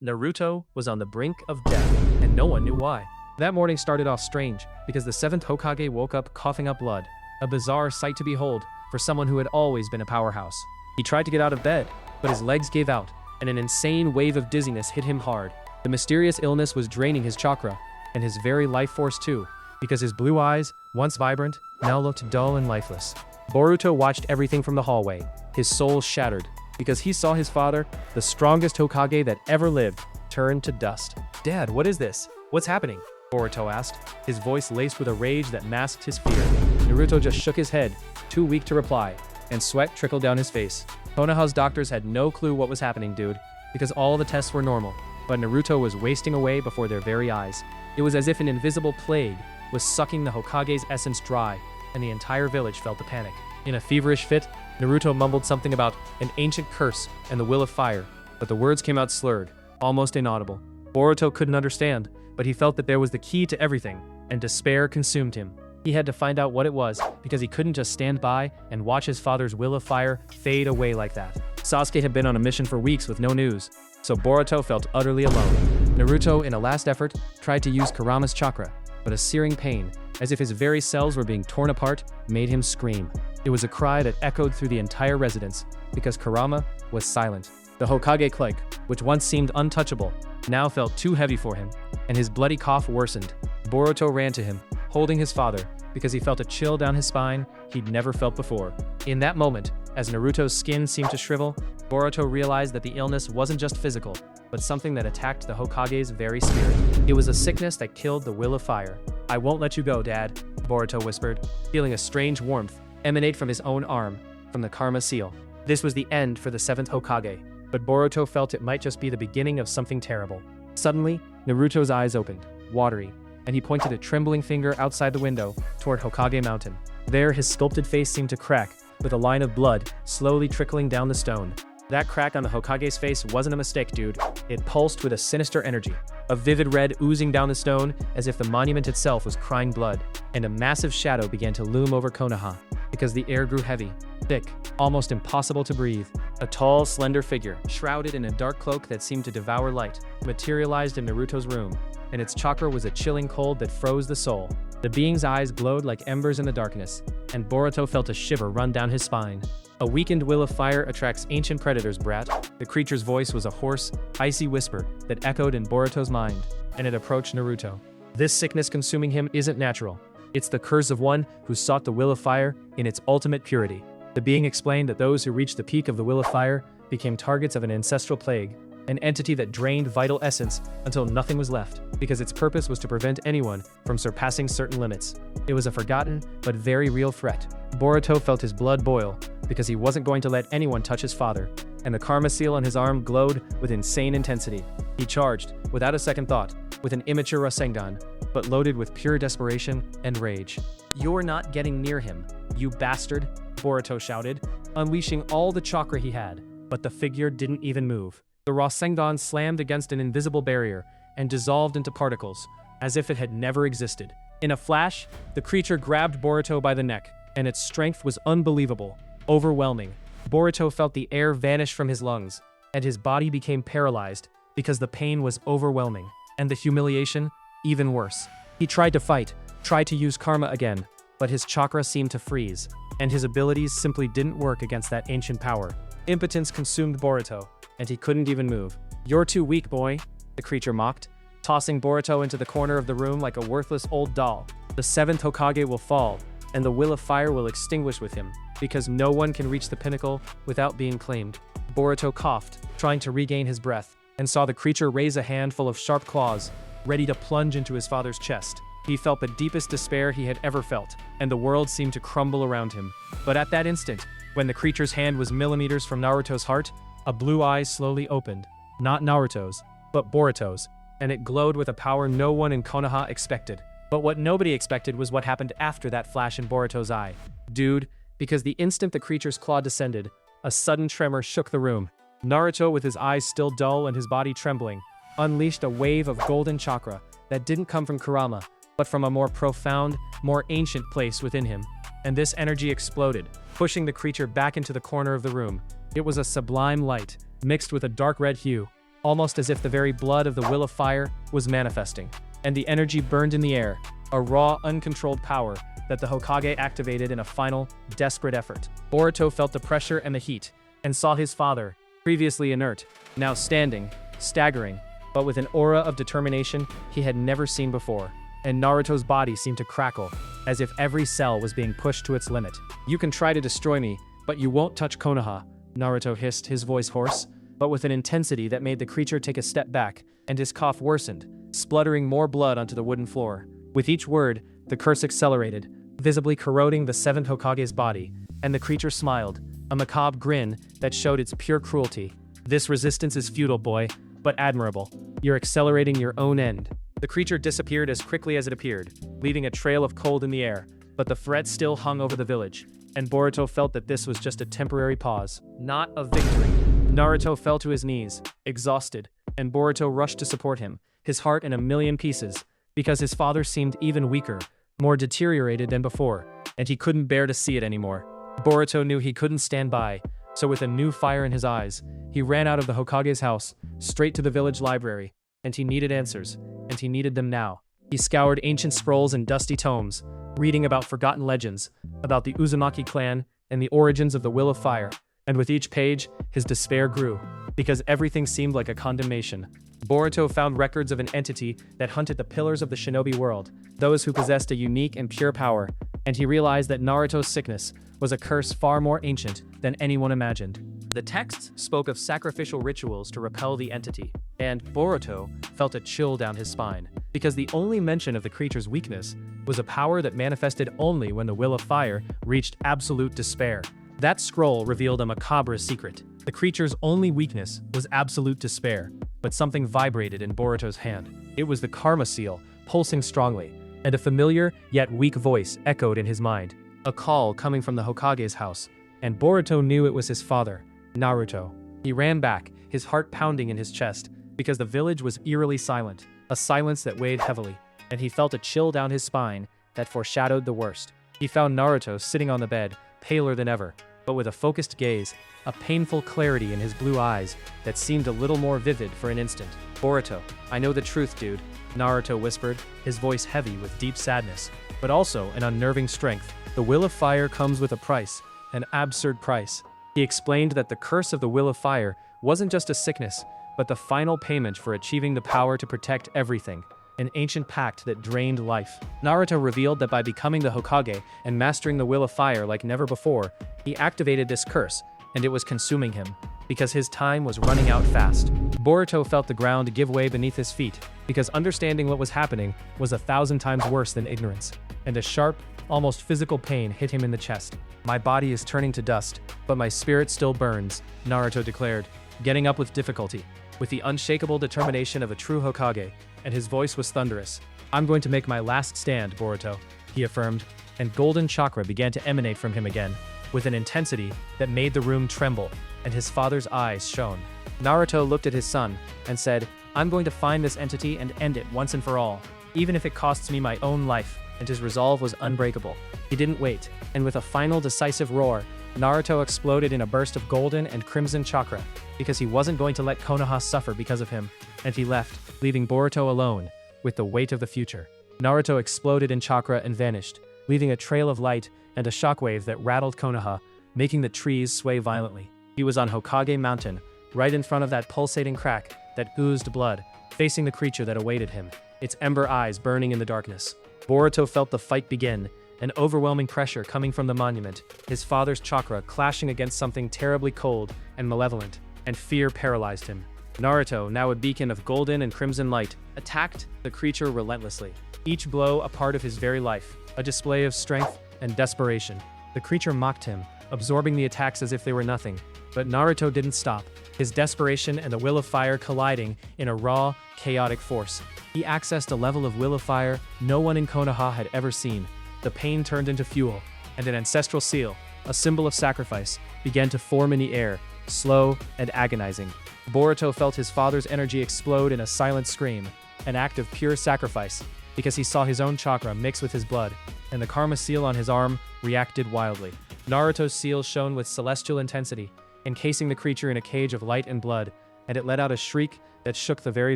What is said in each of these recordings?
Naruto was on the brink of death, and no one knew why. That morning started off strange, because the Seventh Hokage woke up coughing up blood, a bizarre sight to behold for someone who had always been a powerhouse. He tried to get out of bed, but his legs gave out, and an insane wave of dizziness hit him hard. The mysterious illness was draining his chakra, and his very life force too, because his blue eyes, once vibrant, now looked dull and lifeless. Boruto watched everything from the hallway, his soul shattered, because he saw his father, the strongest Hokage that ever lived, turn to dust. "Dad, what is this? What's happening?" Boruto asked, his voice laced with a rage that masked his fear. Naruto just shook his head, too weak to reply, and sweat trickled down his face. Konoha's doctors had no clue what was happening, dude, because all the tests were normal, but Naruto was wasting away before their very eyes. It was as if an invisible plague was sucking the Hokage's essence dry, and the entire village felt the panic. In a feverish fit, Naruto mumbled something about an ancient curse and the will of fire, but the words came out slurred, almost inaudible. Boruto couldn't understand, but he felt that there was the key to everything, and despair consumed him. He had to find out what it was, because he couldn't just stand by and watch his father's will of fire fade away like that. Sasuke had been on a mission for weeks with no news, so Boruto felt utterly alone. Naruto, in a last effort, tried to use Kurama's chakra, but a searing pain, as if his very cells were being torn apart, made him scream. It was a cry that echoed through the entire residence, because Kurama was silent. The Hokage cloak, which once seemed untouchable, now felt too heavy for him, and his bloody cough worsened. Boruto ran to him, holding his father, because he felt a chill down his spine he'd never felt before. In that moment, as Naruto's skin seemed to shrivel, Boruto realized that the illness wasn't just physical, but something that attacked the Hokage's very spirit. It was a sickness that killed the will of fire. "I won't let you go, Dad," Boruto whispered, feeling a strange warmth emanate from his own arm, from the karma seal. This was the end for the Seventh Hokage, but Boruto felt it might just be the beginning of something terrible. Suddenly, Naruto's eyes opened, watery, and he pointed a trembling finger outside the window toward Hokage Mountain. There, his sculpted face seemed to crack, with a line of blood slowly trickling down the stone. That crack on the Hokage's face wasn't a mistake, dude. It pulsed with a sinister energy, a vivid red oozing down the stone as if the monument itself was crying blood, and a massive shadow began to loom over Konoha, because the air grew heavy, thick, almost impossible to breathe. A tall, slender figure, shrouded in a dark cloak that seemed to devour light, materialized in Naruto's room, and its chakra was a chilling cold that froze the soul. The being's eyes glowed like embers in the darkness, and Boruto felt a shiver run down his spine. "A weakened will of fire attracts ancient predators, brat." The creature's voice was a hoarse, icy whisper that echoed in Boruto's mind, and it approached Naruto. "This sickness consuming him isn't natural. It's the curse of one who sought the will of fire in its ultimate purity." The being explained that those who reached the peak of the will of fire became targets of an ancestral plague, an entity that drained vital essence until nothing was left, because its purpose was to prevent anyone from surpassing certain limits. It was a forgotten, but very real threat. Boruto felt his blood boil, because he wasn't going to let anyone touch his father, and the karma seal on his arm glowed with insane intensity. He charged, without a second thought, with an immature Rasengan, but loaded with pure desperation and rage. "You're not getting near him, you bastard," Boruto shouted, unleashing all the chakra he had, but the figure didn't even move. The Rasengan slammed against an invisible barrier and dissolved into particles, as if it had never existed. In a flash, the creature grabbed Boruto by the neck, and its strength was unbelievable, overwhelming. Boruto felt the air vanish from his lungs, and his body became paralyzed because the pain was overwhelming, and the humiliation even worse. He tried to fight, tried to use karma again, but his chakra seemed to freeze, and his abilities simply didn't work against that ancient power. Impotence consumed Boruto, and he couldn't even move. "You're too weak, boy," the creature mocked, tossing Boruto into the corner of the room like a worthless old doll. "The Seventh Hokage will fall, and the will of fire will extinguish with him, because no one can reach the pinnacle without being claimed." Boruto coughed, trying to regain his breath, and saw the creature raise a handful of sharp claws, ready to plunge into his father's chest. He felt the deepest despair he had ever felt, and the world seemed to crumble around him. But at that instant, when the creature's hand was millimeters from Naruto's heart, a blue eye slowly opened. Not Naruto's, but Boruto's, and it glowed with a power no one in Konoha expected. But what nobody expected was what happened after that flash in Boruto's eye. Dude, because the instant the creature's claw descended, a sudden tremor shook the room. Naruto, with his eyes still dull and his body trembling, unleashed a wave of golden chakra that didn't come from Kurama, but from a more profound, more ancient place within him. And this energy exploded, pushing the creature back into the corner of the room. It was a sublime light, mixed with a dark red hue, almost as if the very blood of the will of fire was manifesting. And the energy burned in the air, a raw, uncontrolled power that the Hokage activated in a final, desperate effort. Boruto felt the pressure and the heat, and saw his father, previously inert, now standing, staggering, but with an aura of determination he had never seen before. And Naruto's body seemed to crackle, as if every cell was being pushed to its limit. "You can try to destroy me, but you won't touch Konoha," Naruto hissed, his voice hoarse, but with an intensity that made the creature take a step back, and his cough worsened, spluttering more blood onto the wooden floor. With each word, the curse accelerated, visibly corroding the Seventh Hokage's body, and the creature smiled, a macabre grin that showed its pure cruelty. "This resistance is futile, boy, but admirable. You're accelerating your own end." The creature disappeared as quickly as it appeared, leaving a trail of cold in the air, but the threat still hung over the village, and Boruto felt that this was just a temporary pause, not a victory. Naruto fell to his knees, exhausted, and Boruto rushed to support him, his heart in a million pieces, because his father seemed even weaker, more deteriorated than before, and he couldn't bear to see it anymore. Boruto knew he couldn't stand by, so with a new fire in his eyes, he ran out of the Hokage's house, straight to the village library, and he needed answers, and he needed them now. He scoured ancient scrolls and dusty tomes, reading about forgotten legends, about the Uzumaki clan and the origins of the Will of Fire, and with each page, his despair grew, because everything seemed like a condemnation. Boruto found records of an entity that hunted the pillars of the shinobi world, those who possessed a unique and pure power, and he realized that Naruto's sickness was a curse far more ancient than anyone imagined. The texts spoke of sacrificial rituals to repel the entity, and Boruto felt a chill down his spine, because the only mention of the creature's weakness was a power that manifested only when the Will of Fire reached absolute despair. That scroll revealed a macabre secret. The creature's only weakness was absolute despair, but something vibrated in Boruto's hand. It was the Karma seal, pulsing strongly, and a familiar yet weak voice echoed in his mind. A call coming from the Hokage's house, and Boruto knew it was his father, Naruto. He ran back, his heart pounding in his chest, because the village was eerily silent, a silence that weighed heavily, and he felt a chill down his spine that foreshadowed the worst. He found Naruto sitting on the bed, paler than ever, but with a focused gaze, a painful clarity in his blue eyes that seemed a little more vivid for an instant. "Boruto, I know the truth, dude," Naruto whispered, his voice heavy with deep sadness, but also an unnerving strength. "The Will of Fire comes with a price, an absurd price." He explained that the curse of the Will of Fire wasn't just a sickness, but the final payment for achieving the power to protect everything, an ancient pact that drained life. Naruto revealed that by becoming the Hokage and mastering the Will of Fire like never before, he activated this curse, and it was consuming him, because his time was running out fast. Boruto felt the ground give way beneath his feet, because understanding what was happening was 1,000 times worse than ignorance, and a sharp, almost physical pain hit him in the chest. "My body is turning to dust, but my spirit still burns," Naruto declared, getting up with difficulty, with the unshakable determination of a true Hokage, and his voice was thunderous. "I'm going to make my last stand, Boruto," he affirmed, and golden chakra began to emanate from him again, with an intensity that made the room tremble, and his father's eyes shone. Naruto looked at his son and said, "I'm going to find this entity and end it once and for all, even if it costs me my own life," and his resolve was unbreakable. He didn't wait, and with a final decisive roar, Naruto exploded in a burst of golden and crimson chakra, because he wasn't going to let Konoha suffer because of him, and he left, leaving Boruto alone with the weight of the future. Naruto exploded in chakra and vanished, leaving a trail of light and a shockwave that rattled Konoha, making the trees sway violently. He was on Hokage Mountain, right in front of that pulsating crack that oozed blood, facing the creature that awaited him, its ember eyes burning in the darkness. Boruto felt the fight begin, an overwhelming pressure coming from the monument, his father's chakra clashing against something terribly cold and malevolent, and fear paralyzed him. Naruto, now a beacon of golden and crimson light, attacked the creature relentlessly, each blow a part of his very life, a display of strength and desperation. The creature mocked him, absorbing the attacks as if they were nothing, but Naruto didn't stop, his desperation and the Will of Fire colliding in a raw, chaotic force. He accessed a level of Will of Fire no one in Konoha had ever seen. The pain turned into fuel, and an ancestral seal, a symbol of sacrifice, began to form in the air, slow and agonizing. Boruto felt his father's energy explode in a silent scream, an act of pure sacrifice, because he saw his own chakra mix with his blood, and the karma seal on his arm reacted wildly. Naruto's seal shone with celestial intensity, encasing the creature in a cage of light and blood, and it let out a shriek that shook the very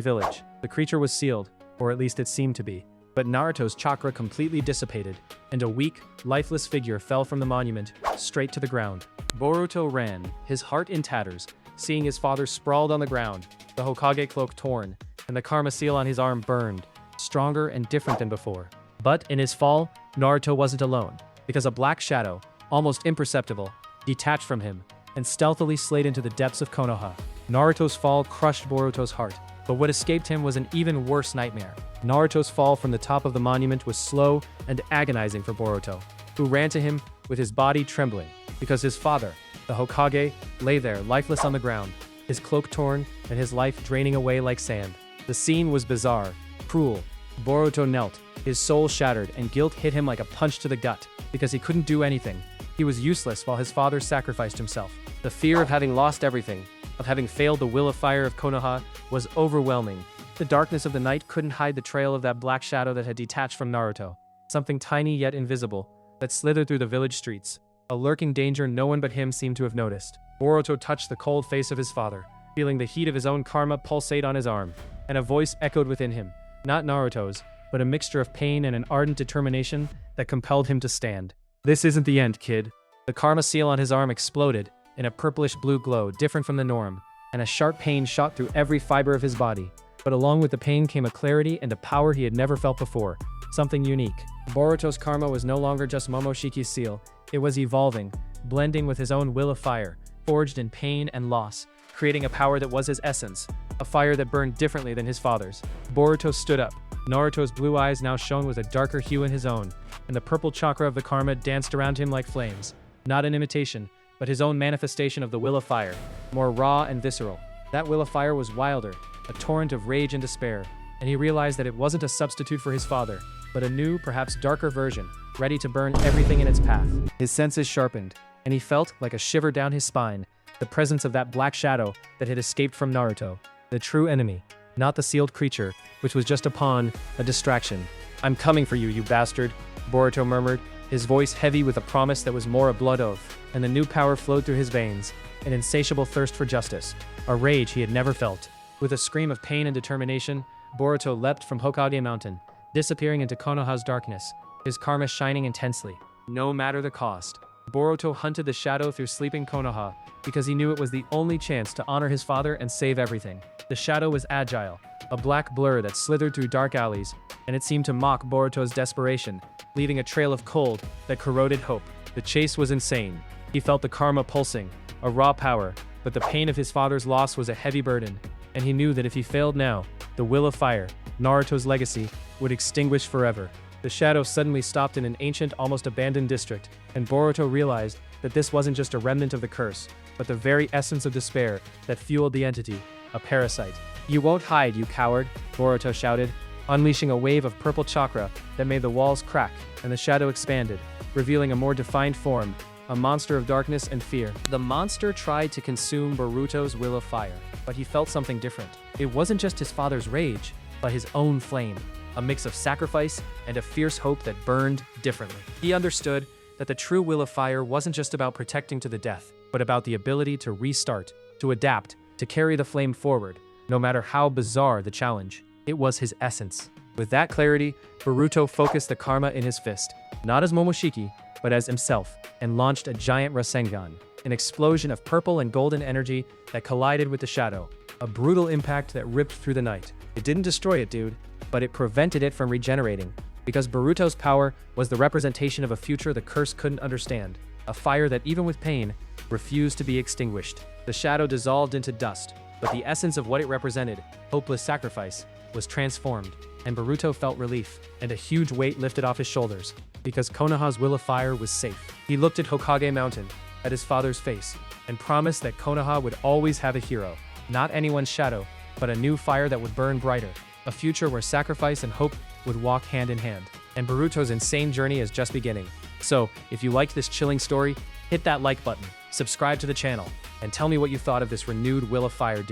village. The creature was sealed, or at least it seemed to be. But Naruto's chakra completely dissipated, and a weak, lifeless figure fell from the monument, straight to the ground. Boruto ran, his heart in tatters, seeing his father sprawled on the ground, the Hokage cloak torn, and the karma seal on his arm burned, stronger and different than before. But in his fall, Naruto wasn't alone, because a black shadow, almost imperceptible, detached from him, and stealthily slid into the depths of Konoha. Naruto's fall crushed Boruto's heart, but what escaped him was an even worse nightmare. Naruto's fall from the top of the monument was slow and agonizing for Boruto, who ran to him with his body trembling, because his father, the Hokage, lay there lifeless on the ground, his cloak torn and his life draining away like sand. The scene was bizarre, cruel. Boruto knelt, his soul shattered, and guilt hit him like a punch to the gut, because he couldn't do anything. He was useless while his father sacrificed himself. The fear of having lost everything, of having failed the will of fire of Konoha, was overwhelming. The darkness of the night couldn't hide the trail of that black shadow that had detached from Naruto, something tiny yet invisible, that slithered through the village streets, a lurking danger no one but him seemed to have noticed. Boruto touched the cold face of his father, feeling the heat of his own karma pulsate on his arm, and a voice echoed within him, not Naruto's, but a mixture of pain and an ardent determination that compelled him to stand. "This isn't the end, kid." The karma seal on his arm exploded, in a purplish-blue glow different from the norm, and a sharp pain shot through every fiber of his body. But along with the pain came a clarity and a power he had never felt before, something unique. Boruto's karma was no longer just Momoshiki's seal, it was evolving, blending with his own will of fire, forged in pain and loss, creating a power that was his essence, a fire that burned differently than his father's. Boruto stood up. Naruto's blue eyes now shone with a darker hue in his own, and the purple chakra of the karma danced around him like flames. Not an imitation, but his own manifestation of the will of fire, more raw and visceral. That will of fire was wilder, a torrent of rage and despair, and he realized that it wasn't a substitute for his father, but a new, perhaps darker version, ready to burn everything in its path. His senses sharpened, and he felt, like a shiver down his spine, the presence of that black shadow that had escaped from Naruto, the true enemy, not the sealed creature, which was just a pawn, a distraction. "I'm coming for you, you bastard," Boruto murmured, his voice heavy with a promise that was more a blood oath, and the new power flowed through his veins, an insatiable thirst for justice, a rage he had never felt. With a scream of pain and determination, Boruto leapt from Hokage Mountain, disappearing into Konoha's darkness, his karma shining intensely. No matter the cost, Boruto hunted the shadow through sleeping Konoha, because he knew it was the only chance to honor his father and save everything. The shadow was agile, a black blur that slithered through dark alleys, and it seemed to mock Boruto's desperation, leaving a trail of cold that corroded hope. The chase was insane. He felt the karma pulsing, a raw power, but the pain of his father's loss was a heavy burden, and he knew that if he failed now, the will of fire, Naruto's legacy, would extinguish forever. The shadow suddenly stopped in an ancient, almost abandoned district, and Boruto realized that this wasn't just a remnant of the curse, but the very essence of despair that fueled the entity, a parasite. "You won't hide, you coward," Boruto shouted, unleashing a wave of purple chakra that made the walls crack, and the shadow expanded, revealing a more defined form, a monster of darkness and fear. The monster tried to consume Boruto's will of fire, but he felt something different. It wasn't just his father's rage, but his own flame, a mix of sacrifice and a fierce hope that burned differently. He understood that the true will of fire wasn't just about protecting to the death, but about the ability to restart, to adapt, to carry the flame forward, no matter how bizarre the challenge. It was his essence. With that clarity, Boruto focused the karma in his fist, not as Momoshiki, but as himself, and launched a giant Rasengan, an explosion of purple and golden energy that collided with the shadow, a brutal impact that ripped through the night. It didn't destroy it, dude, but it prevented it from regenerating, because Boruto's power was the representation of a future the curse couldn't understand, a fire that, even with pain, refused to be extinguished. The shadow dissolved into dust, but the essence of what it represented, hopeless sacrifice, was transformed, and Boruto felt relief, and a huge weight lifted off his shoulders, because Konoha's will of fire was safe. He looked at Hokage Mountain, at his father's face, and promised that Konoha would always have a hero, not anyone's shadow, but a new fire that would burn brighter, a future where sacrifice and hope would walk hand in hand. And Boruto's insane journey is just beginning. So, if you liked this chilling story, hit that like button, subscribe to the channel, and tell me what you thought of this renewed will of fire, dude.